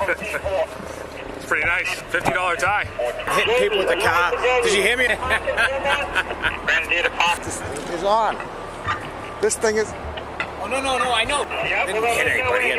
It's pretty nice. $50 tie. Hitting people with the car. Did you hear me? This thing is on. This thing is... Oh, no, I know. Didn't hit anybody.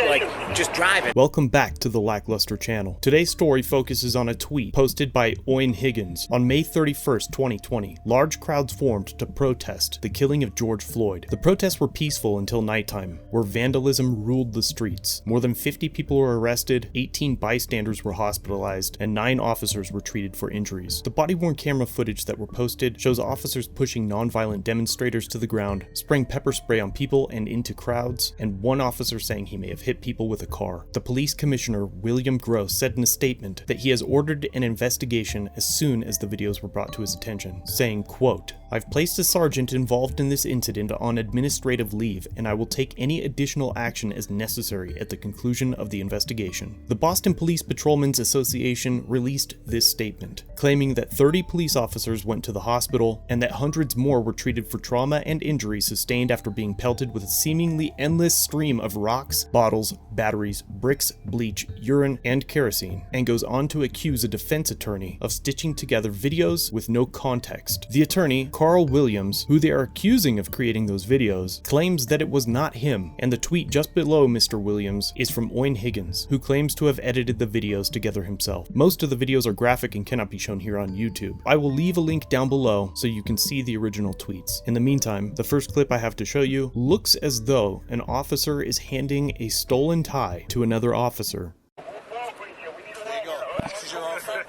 Like, just driving. Welcome back to the LackLuster channel. Today's story focuses on a tweet posted by Dwaine Higgins on May 31st, 2020. Large crowds formed to protest the killing of George Floyd. The protests were peaceful until nighttime, where vandalism ruled the streets. More than 50 people were arrested, 18 bystanders were hospitalized, and 9 officers were treated for injuries. The body-worn camera footage that were posted shows officers pushing non-violent demonstrators to the ground, spraying pepper spray on people and into crowds, and one officer saying he may have hit people with a car. The police commissioner, William Gross, said in a statement that he has ordered an investigation as soon as the videos were brought to his attention, saying, quote, "I've placed a sergeant involved in this incident on administrative leave, and I will take any additional action as necessary at the conclusion of the investigation." The Boston Police Patrolmen's Association released this statement, claiming that 30 police officers went to the hospital and that hundreds more were treated for trauma and injuries sustained after being pelted with a seemingly endless stream of rocks, bottles, batteries, bricks, bleach, urine, and kerosene, and goes on to accuse a defense attorney of stitching together videos with no context. The attorney, Carl Williams, who they are accusing of creating those videos, claims that it was not him, and the tweet just below Mr. Williams is from Dwaine Higgins, who claims to have edited the videos together himself. Most of the videos are graphic and cannot be shown here on YouTube. I will leave a link down below so you can see the original tweets. In the meantime, the first clip I have to show you looks as though an officer is handing a stolen tie to another officer. There you go. This is your offer.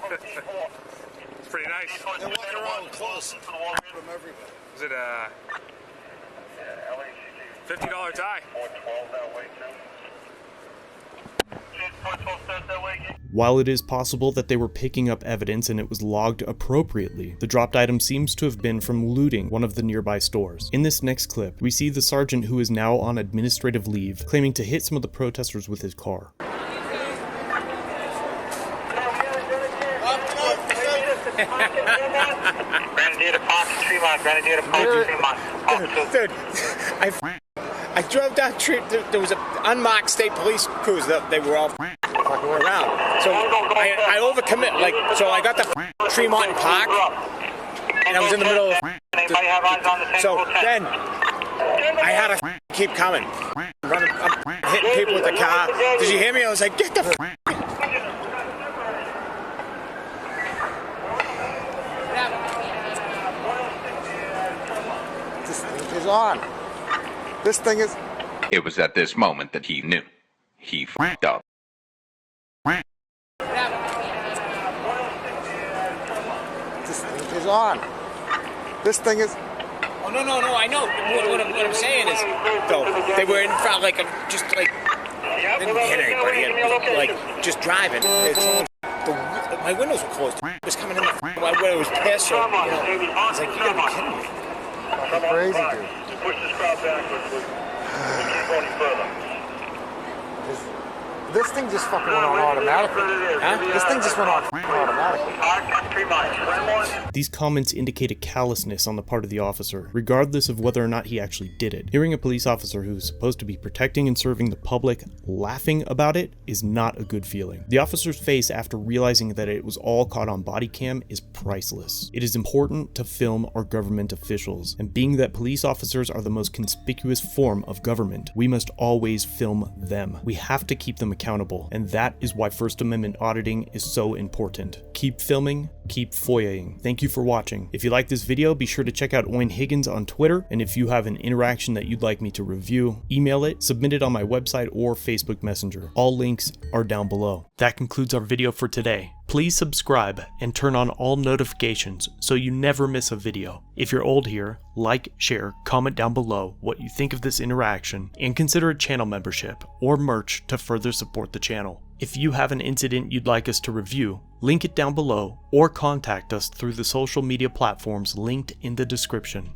It's pretty nice. They're walking around close. From everywhere. Is it a $50 tie? While it is possible that they were picking up evidence and it was logged appropriately, the dropped item seems to have been from looting one of the nearby stores. In this next clip, we see the sergeant, who is now on administrative leave, claiming to hit some of the protesters with his car. Dude, I drove down street. There was an unmarked state police cruiser. They were all fucking around. So I overcommit. Like, so I got the Tremont Park, and I was in the middle of. So then I had to keep coming. I'm hitting people with the car. Did you hear me? I was like, get the. This thing is on. This thing is... It was at this moment that he knew. He f***ed up. This thing is on. This thing is... Oh, no, I know. What I'm saying is, though, they were in front, like, just like, didn't hit anybody, and, like, just driving. My windows were closed. It was coming in the where it was pissed, so, you know, I was like, you gotta be kidding me. Fucking crazy, dude. Push this crowd backwards. We'll keep going further. This thing just fucking went on automatically. Huh? This thing just went on automatically. These comments indicate a callousness on the part of the officer, regardless of whether or not he actually did it. Hearing a police officer who is supposed to be protecting and serving the public laughing about it is not a good feeling. The officer's face after realizing that it was all caught on body cam is priceless. It is important to film our government officials, and being that police officers are the most conspicuous form of government, we must always film them. We have to keep them accountable, and that is why First Amendment auditing is so important. Keep filming, keep FOIAing. Thank you for watching. If you like this video, be sure to check out Dwaine Higgins on Twitter, and if you have an interaction that you'd like me to review, email it, submit it on my website or Facebook Messenger. All links are down below. That concludes our video for today. Please subscribe and turn on all notifications so you never miss a video. If you're old here, like, share, comment down below what you think of this interaction, and consider a channel membership or merch to further support the channel. If you have an incident you'd like us to review, link it down below or contact us through the social media platforms linked in the description.